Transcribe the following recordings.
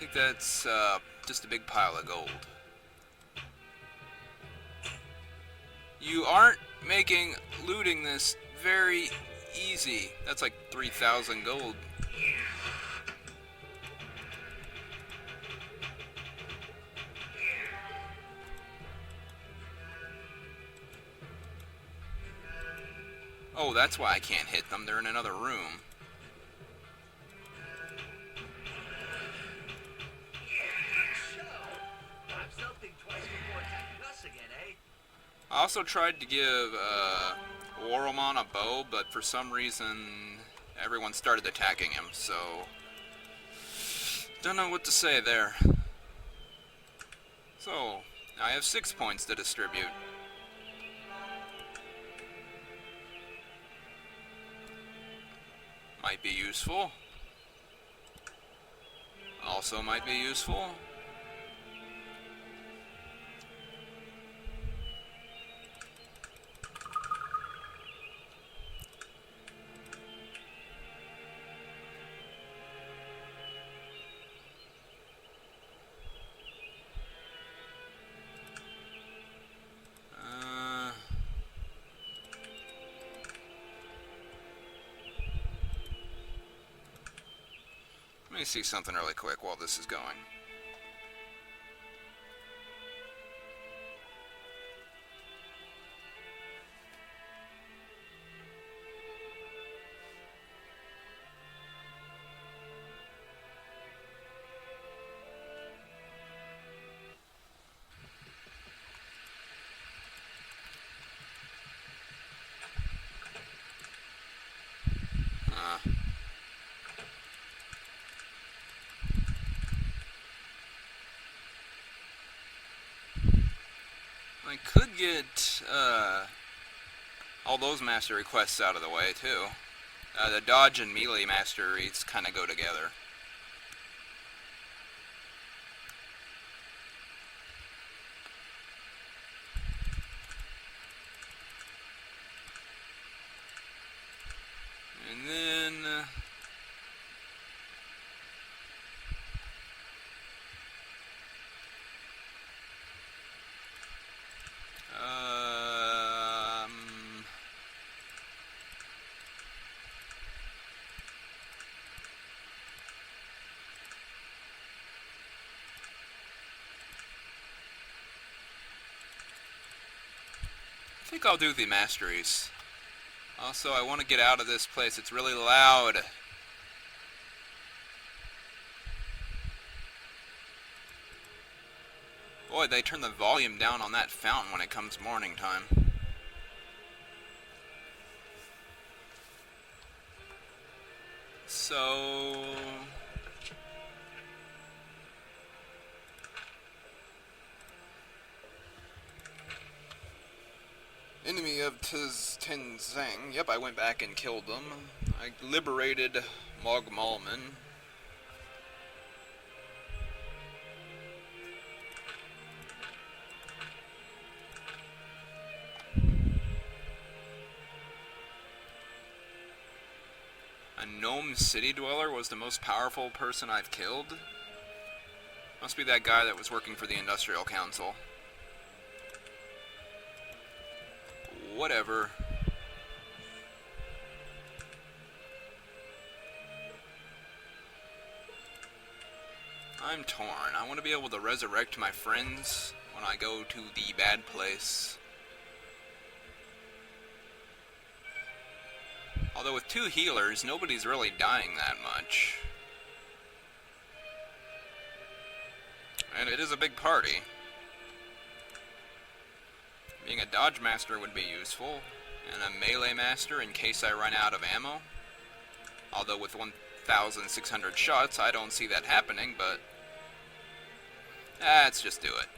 think that's just a big pile of gold. You aren't making looting this very easy. That's like 3,000 gold. Oh, that's why I can't hit them. They're in another room. I also tried to give Warrelmon a bow, but for some reason everyone started attacking him, so don't know what to say there. So, I have 6 points to distribute. Might be useful. Also might be useful. Let me see something really quick while this is going. I could get all those mastery quests out of the way, too. The dodge and melee masteries kind of go together. And then I think I'll do the masteries. Also, I want to get out of this place. It's really loud. Boy, they turn the volume down on that fountain when it comes morning time. So enemy of Tenzang. Yep, I went back and killed them. I liberated Mogmalman. A gnome city dweller was the most powerful person I've killed. Must be that guy that was working for the Industrial Council. Whatever. I'm torn. I want to be able to resurrect my friends when I go to the bad place. Although with 2 healers, nobody's really dying that much. And it is a big party. Being a dodge master would be useful, and a melee master in case I run out of ammo. Although with 1,600 shots, I don't see that happening, but let's just do it.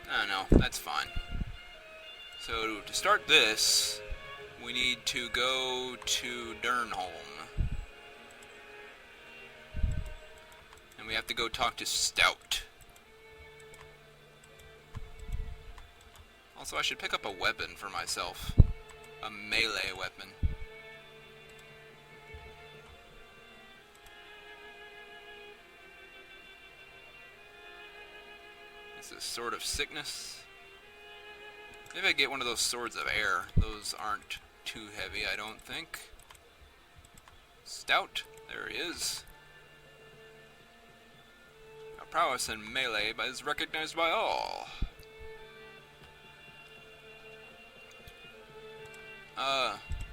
No, that's fine. So to start this, we need to go to Dernholm. And we have to go talk to Stout. Also, I should pick up a weapon for myself. A melee weapon. This is Sword of Sickness. Maybe I get one of those Swords of Air. Those aren't too heavy, I don't think. Stout. There he is. Our prowess in melee is recognized by all.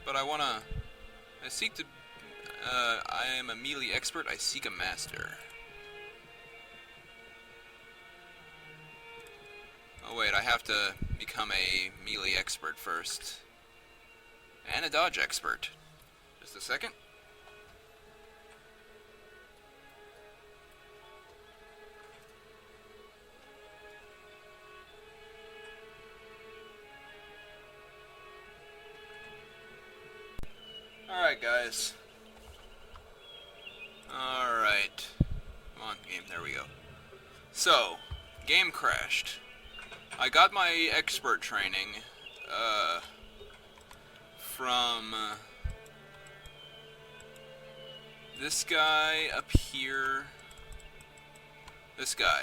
But I am a melee expert, I seek a master. Oh wait, I have to become a melee expert first. And a dodge expert. Just a second. Alright, guys. Alright. Come on, game. There we go. So, game crashed. I got my expert training, from, this guy up here. This guy.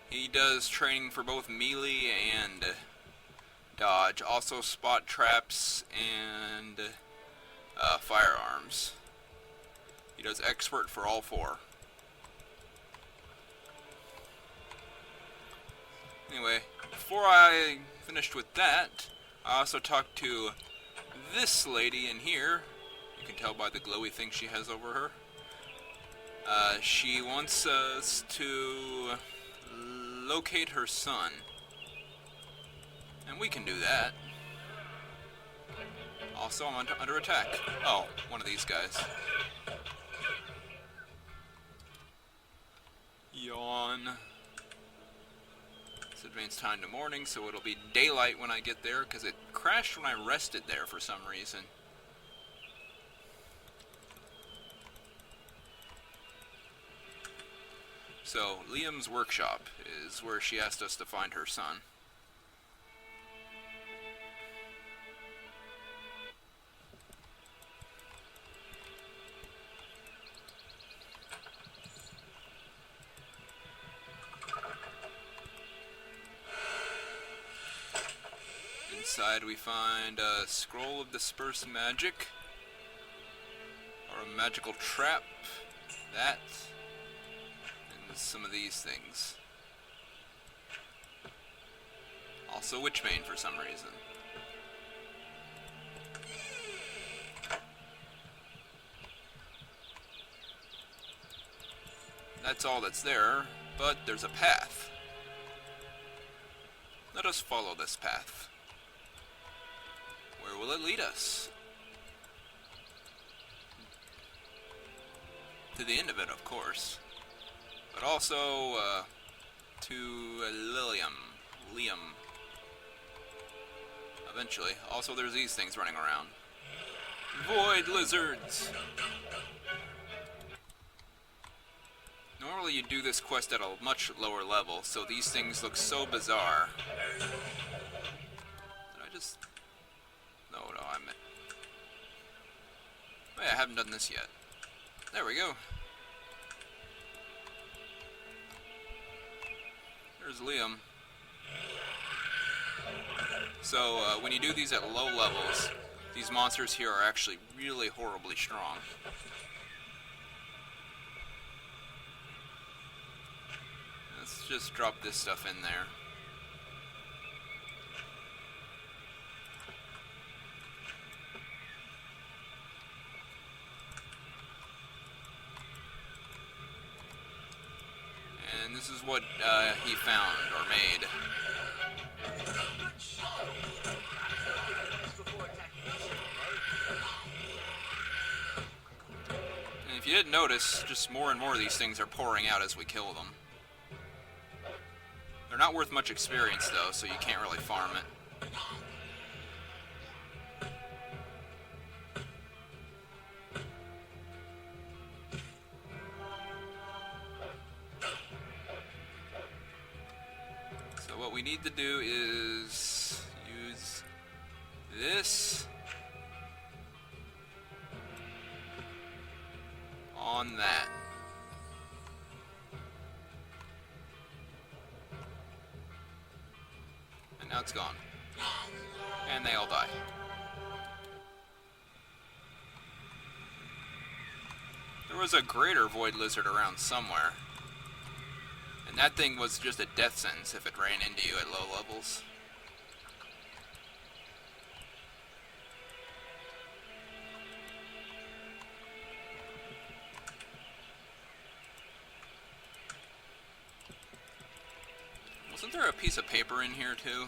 He does training for both melee and dodge. Also spot traps and firearms. He does expert for all four. Anyway, before I finished with that, I also talked to this lady in here. You can tell by the glowy thing she has over her. She wants us to locate her son. And we can do that. Also, I'm under attack. Oh, one of these guys. Yawn. It's advanced time to morning, so it'll be daylight when I get there, because it crashed when I rested there for some reason. So, Liam's workshop is where she asked us to find her son. Inside we find a scroll of dispersed magic, or a magical trap, that, and some of these things. Also Witchbane for some reason. That's all that's there, but there's a path. Let us follow this path. Where will it lead us? To the end of it, of course. But also, to Liam. Eventually. Also, there's these things running around. Void lizards! Normally you do this quest at a much lower level, so these things look so bizarre. Did I just... No, I meant... Wait, I haven't done this yet. There we go. There's Liam. So, when you do these at low levels, these monsters here are actually really horribly strong. Let's just drop this stuff in there. And this is what he found, or made. And if you didn't notice, just more and more of these things are pouring out as we kill them. They're not worth much experience, though, so you can't really farm it. So what we need to do is use this on that. And now it's gone. And they all die. There was a greater void lizard around somewhere. And that thing was just a death sentence if it ran into you at low levels. Wasn't there a piece of paper in here too?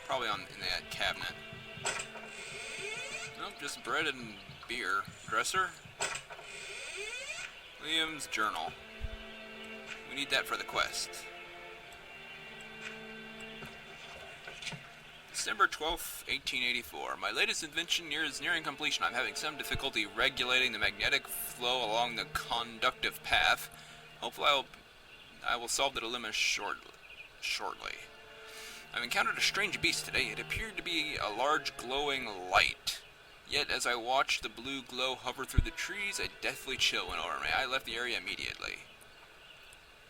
Probably in that cabinet. Nope, just bread and beer. Dresser? Liam's journal. We need that for the quest. December 12th, 1884. My latest invention is nearing completion. I'm having some difficulty regulating the magnetic flow along the conductive path. Hopefully I will solve the dilemma shortly. I've encountered a strange beast today. It appeared to be a large glowing light. Yet as I watched the blue glow hover through the trees, a deathly chill went over me. I left the area immediately.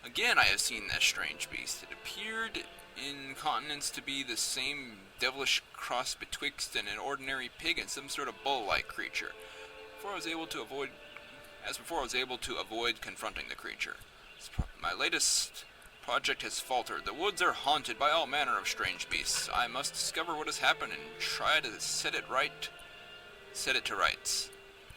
Again I have seen that strange beast. It appeared in countenance to be the same devilish cross betwixt an ordinary pig and some sort of bull-like creature. Before I was able to avoid confronting the creature. My latest project has faltered. The woods are haunted by all manner of strange beasts. I must discover what has happened and try to set it to rights.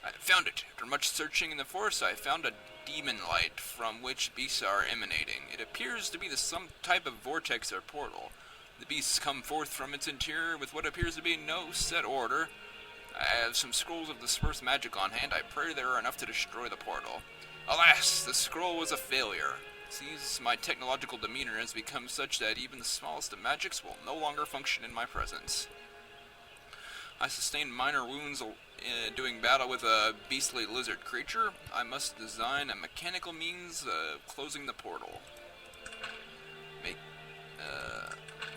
I found it. After much searching in the forest, I found a demon light from which beasts are emanating. It appears to be some type of vortex or portal. The beasts come forth from its interior with what appears to be no set order. I have some scrolls of dispersed magic on hand. I pray there are enough to destroy the portal. Alas, the scroll was a failure. It seems my technological demeanor has become such that even the smallest of magics will no longer function in my presence. I sustained minor wounds doing battle with a beastly lizard creature. I must design a mechanical means of closing the portal.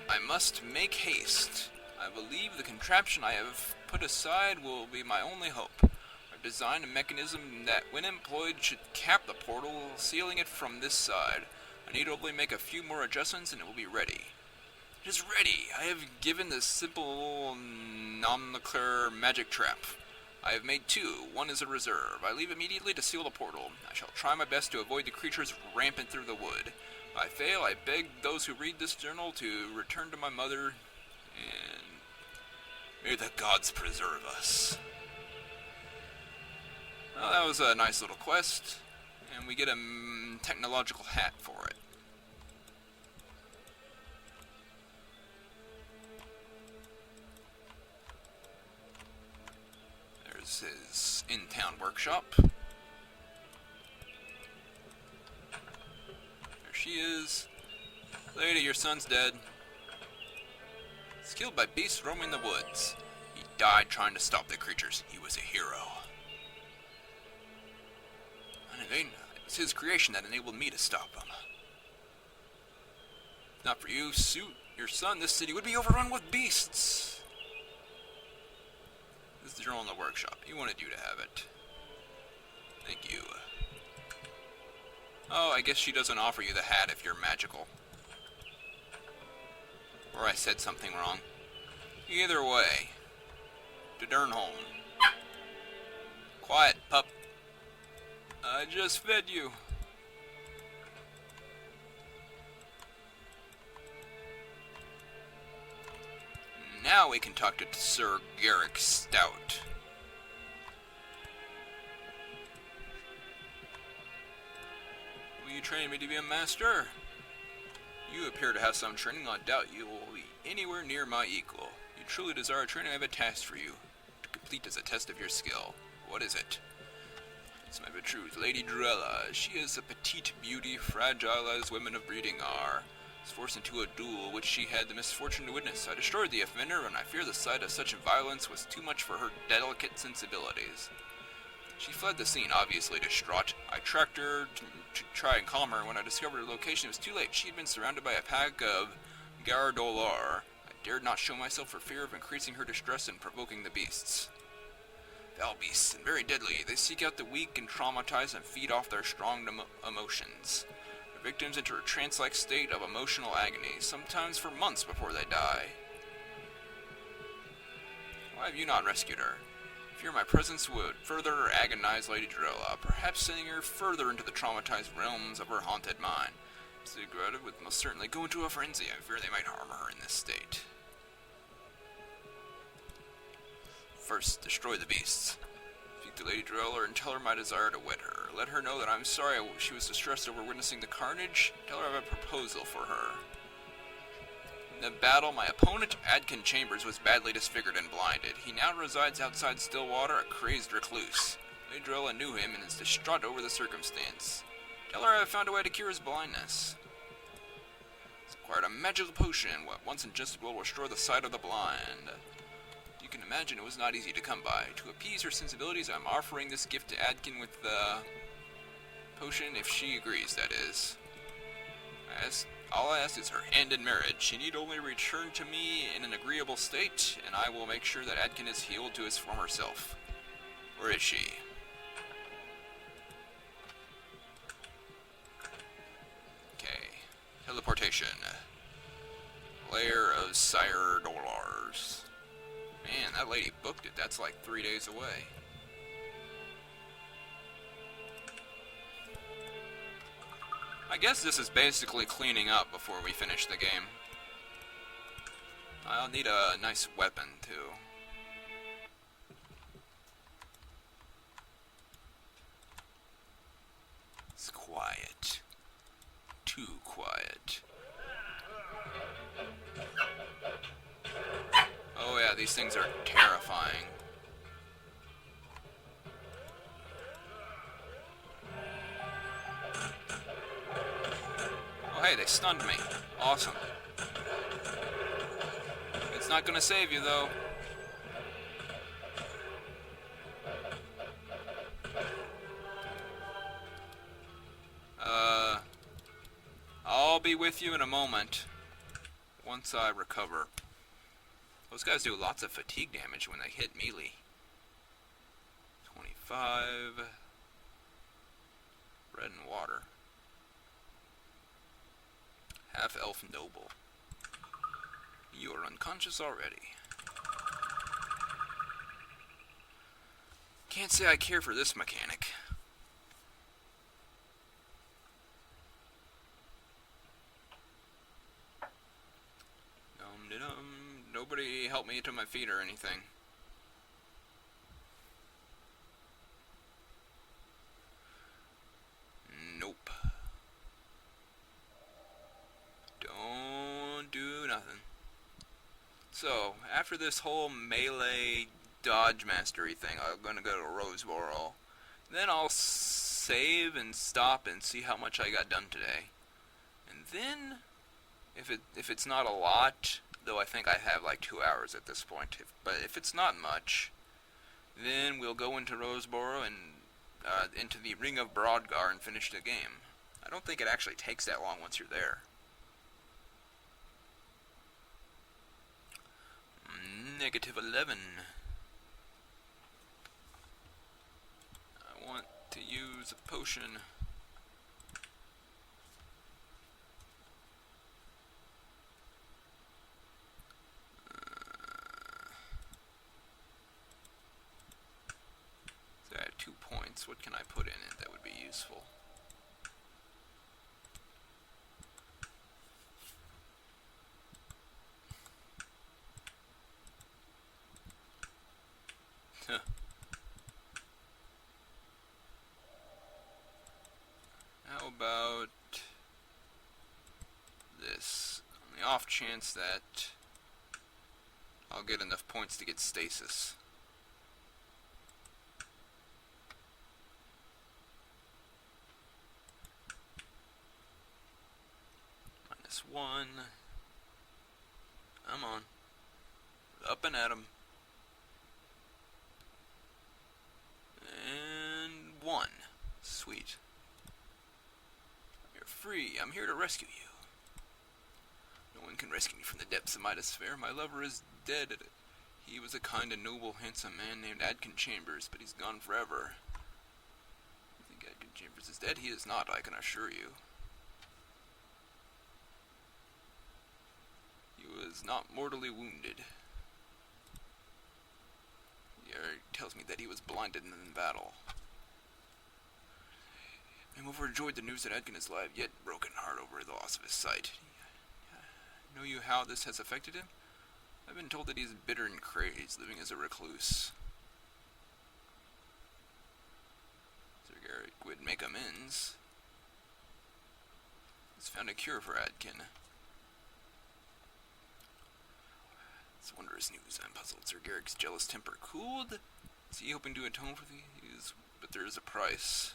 I must make haste. I believe the contraption I have put aside will be my only hope. I've designed a mechanism that, when employed, should cap the portal, sealing it from this side. I need only make a few more adjustments and it will be ready. It is ready! I have given the simple nomenclature magic trap. I have made two. One is a reserve. I leave immediately to seal the portal. I shall try my best to avoid the creatures rampant through the wood. If I fail, I beg those who read this journal to return to my mother, and may the gods preserve us. Well, that was a nice little quest, and we get a technological hat for it. There's his in-town workshop. There she is. Lady, your son's dead. He's killed by beasts roaming the woods. He died trying to stop the creatures. He was a hero. And in vain, it was his creation that enabled me to stop him. If not for you, Suit, your son, this city would be overrun with beasts. This is the journal in the workshop. He wanted you to have it. Thank you. Oh, I guess she doesn't offer you the hat if you're magical. Or I said something wrong. Either way. To Dernholm. Quiet, pup. I just fed you. Now we can talk to Sir Garrick Stout. Will you train me to be a master? You appear to have some training. I doubt you will be anywhere near my equal. You truly desire training. I have a task for you to complete as a test of your skill. What is it? It's my betrothed, Lady Drella. She is a petite beauty, fragile as women of breeding are. Was forced into a duel which she had the misfortune to witness. I destroyed the offender, and I fear the sight of such violence was too much for her delicate sensibilities. She fled the scene, obviously distraught. I tracked her to try and calm her. When I discovered her location, it was too late. She had been surrounded by a pack of Gardolar. I dared not show myself for fear of increasing her distress and provoking the beasts. Foul beasts, and very deadly. They seek out the weak and traumatize and feed off their strong emotions. Their victims enter a trance-like state of emotional agony, sometimes for months before they die. Why have you not rescued her? I fear my presence would further agonize Lady Drella, perhaps sending her further into the traumatized realms of her haunted mind. Sigurd would most certainly go into a frenzy. I fear they might harm her in this state. First, destroy the beasts. Speak to Lady Drella and tell her my desire to wed her. Let her know that I'm sorry she was distressed over witnessing the carnage. Tell her I have a proposal for her. In the battle, my opponent, Adkin Chambers, was badly disfigured and blinded. He now resides outside Stillwater, a crazed recluse. Lady Drella knew him and is distraught over the circumstance. Tell her I have found a way to cure his blindness. It's acquired a magical potion, what once ingestible will restore the sight of the blind. You can imagine it was not easy to come by. To appease her sensibilities, I'm offering this gift to Adkin with the potion, if she agrees, that is. All I ask is her hand in marriage. She need only return to me in an agreeable state, and I will make sure that Adkin is healed to his former self. Where is she? Okay. Teleportation. Lair of Sire Dolars. Man, that lady booked it. That's like 3 days away. I guess this is basically cleaning up before we finish the game. I'll need a nice weapon, too. It's quiet. Too quiet. Oh yeah, these things are terrifying. Oh hey, they stunned me. Awesome. It's not gonna save you though. I'll be with you in a moment. Once I recover. Those guys do lots of fatigue damage when they hit melee. 25. Bread and water. Half-elf noble. You're unconscious already. Can't say I care for this mechanic. Nobody help me to my feet or anything. Nope. Don't do nothing. So, after this whole melee dodge mastery thing, I'm gonna go to Roseboro. Then I'll save and stop and see how much I got done today. And then, if it's not a lot, though I think I have like 2 hours at this point, but if it's not much, then we'll go into Roseboro and into the Ring of Broadgar and finish the game. I don't think it actually takes that long once you're there. -11. I want to use a potion. So I have 2 points. What can I put in it that would be useful? How about this? On the off chance that I'll get enough points to get stasis. -1. Come on. Up and at 'em. And 1. Sweet. You're free. I'm here to rescue you. No one can rescue me from the depths of my despair. My lover is dead. He was a kind and noble, handsome man named Adkin Chambers, but he's gone forever. You think Adkin Chambers is dead? He is not, I can assure you. He was not mortally wounded. He tells me that he was blinded in battle. I'm overjoyed the news that Adkin is alive, yet broken heart over the loss of his sight. Know you how this has affected him? I've been told that he is bitter and crazed, living as a recluse. Sir Garrett would make amends. He's found a cure for Adkin. It's wondrous news. I'm puzzled. Sir Garrick's jealous temper cooled? Is he hoping to atone for these? But there is a price.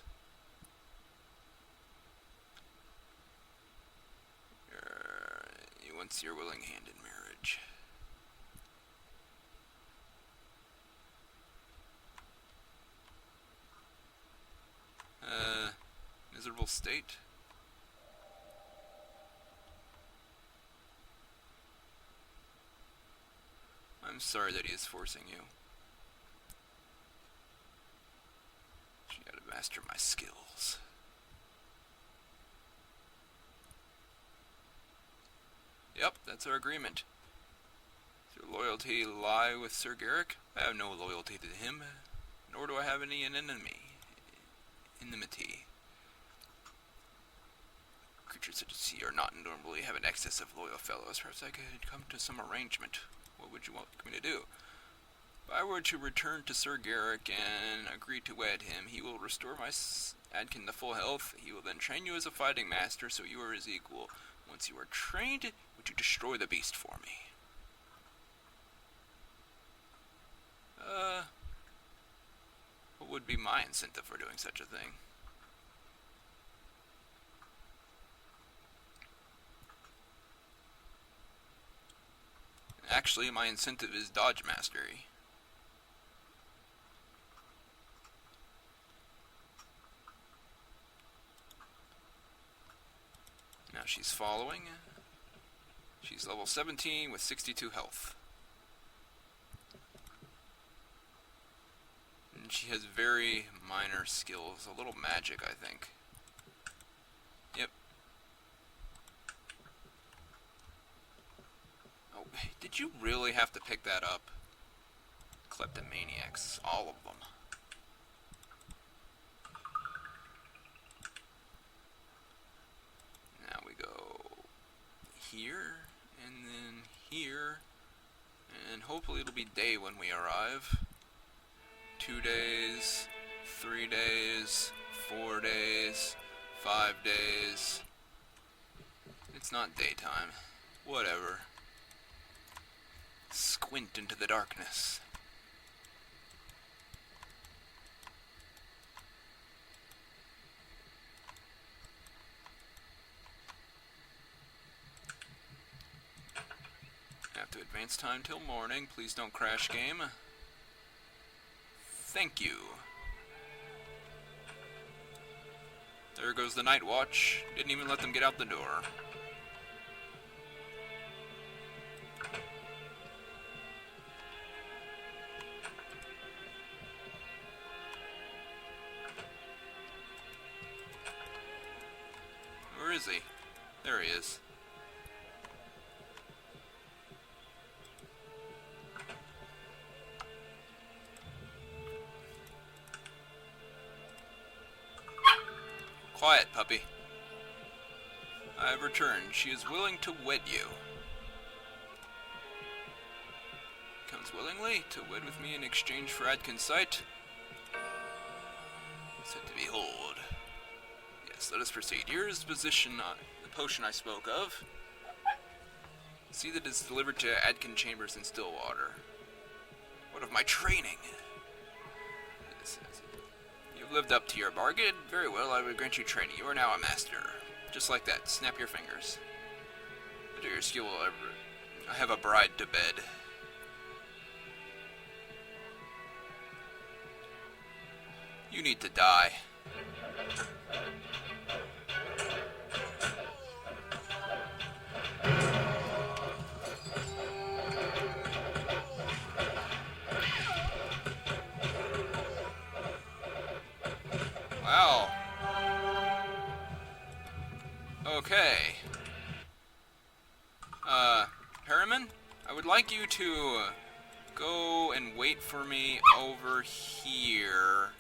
He wants your willing hand in marriage. Miserable state? I'm sorry that he is forcing you. You gotta master my skills. Yep, that's our agreement. Does your loyalty lie with Sir Garrick? I have no loyalty to him, nor do I have any enmity. Creatures such as he are not normally have an excess of loyal fellows. Perhaps I could come to some arrangement. What would you want me to do? If I were to return to Sir Garrick and agree to wed him, he will restore my Adkin to full health. He will then train you as a fighting master, so you are his equal. Once you are trained, would you destroy the beast for me? What would be my incentive for doing such a thing? Actually, my incentive is dodge mastery. Now she's following. She's level 17 with 62 health. And she has very minor skills. A little magic, I think. Yep. Oh, did you really have to pick that up? Kleptomaniacs, all of them. Now we go here, and then here, and hopefully it'll be day when we arrive. 2 days, 3 days, 4 days, 5 days. It's not daytime. Whatever. Squint into the darkness. Have to advance time till morning. Please don't crash game. Thank you. There goes the night watch. Didn't even let them get out the door. Where is he? There he is. Quiet, puppy. I have returned. She is willing to wed you. Comes willingly to wed with me in exchange for Adkin's sight. Said to behold. Yes, let us proceed. Here is the potion I spoke of. See that it is delivered to Adkin Chambers in Stillwater. What of my training? You've lived up to your bargain. Very well, I would grant you training. You are now a master. Just like that. Snap your fingers. Your skill will ever. I have a bride to bed. You need to die. Wow. Okay. Harriman, I would like you to go and wait for me over here.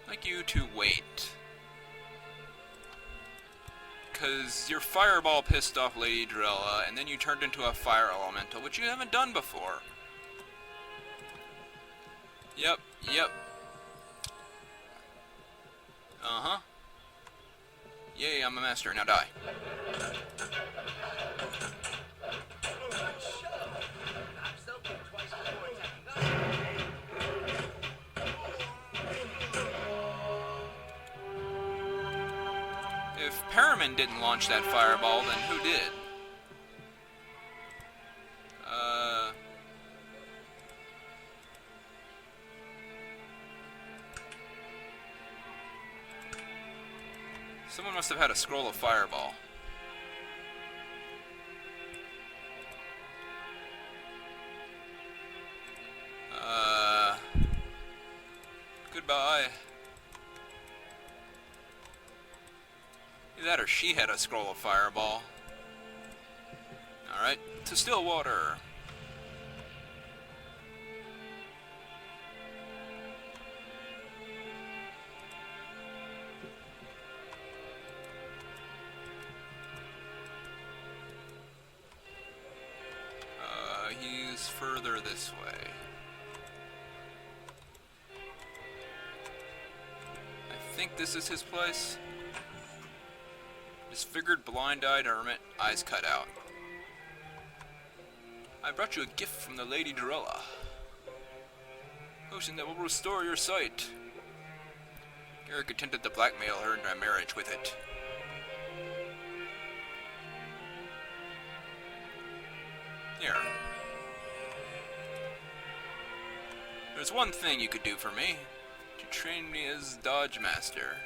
I'd like you to wait. Because your fireball pissed off Lady Drella, and then you turned into a fire elemental, which you haven't done before. Yep. Uh-huh. Yay, I'm a master. Now die. If Paramin didn't launch that fireball, then who did? Someone must have had a scroll of fireball. Goodbye. Either that or she had a scroll of fireball. Alright, to Stillwater. He's further this way. I think this is his place. Disfigured, blind-eyed hermit, eyes cut out. I brought you a gift from the Lady Drella. Potion that will restore your sight. Garrick attempted to blackmail her into a marriage with it. Here. There's one thing you could do for me. To train me as Dodge Master.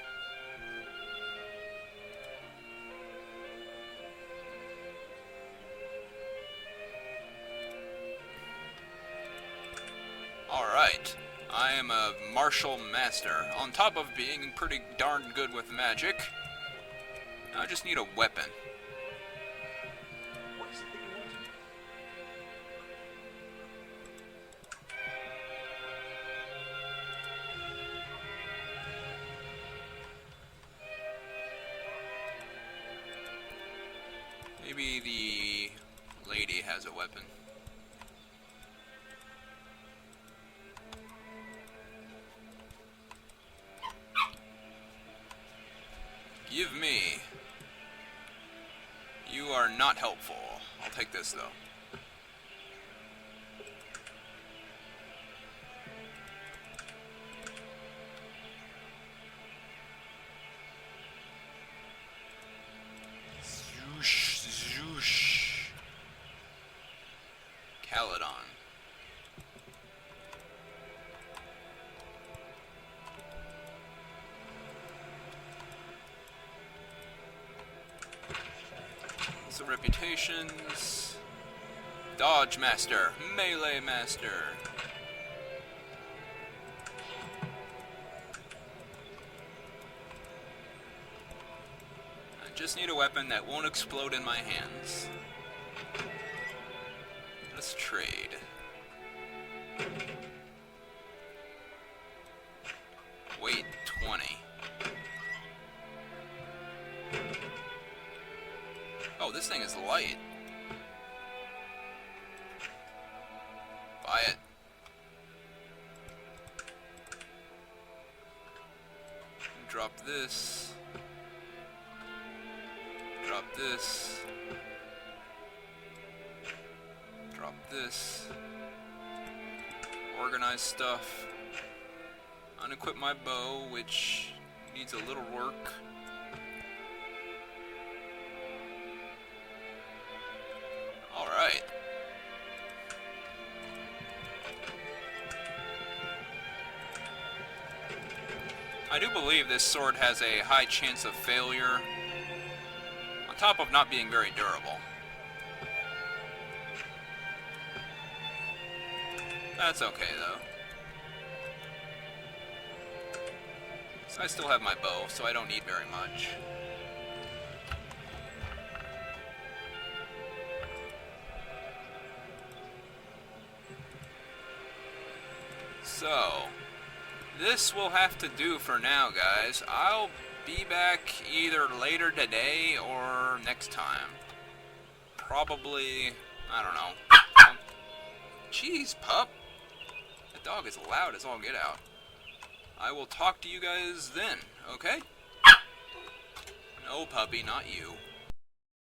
Alright. I am a martial master. On top of being pretty darn good with magic, I just need a weapon. Maybe the lady has a weapon. Give me. You are not helpful. I'll take this though. Caledon. Some reputations. Dodge Master. Melee Master. I just need a weapon that won't explode in my hands. Let's trade. Weight 20. Oh, this thing is light. Buy it. Drop this. Drop this. Drop this. Organize stuff. Unequip my bow, which needs a little work. I do believe this sword has a high chance of failure, on top of not being very durable. That's okay, though. So I still have my bow, so I don't need very much. So, this will have to do for now, guys. I'll be back either later today or next time. Probably, I don't know. Jeez, pup. That dog is loud as all get out. I will talk to you guys then, okay? No, puppy, not you.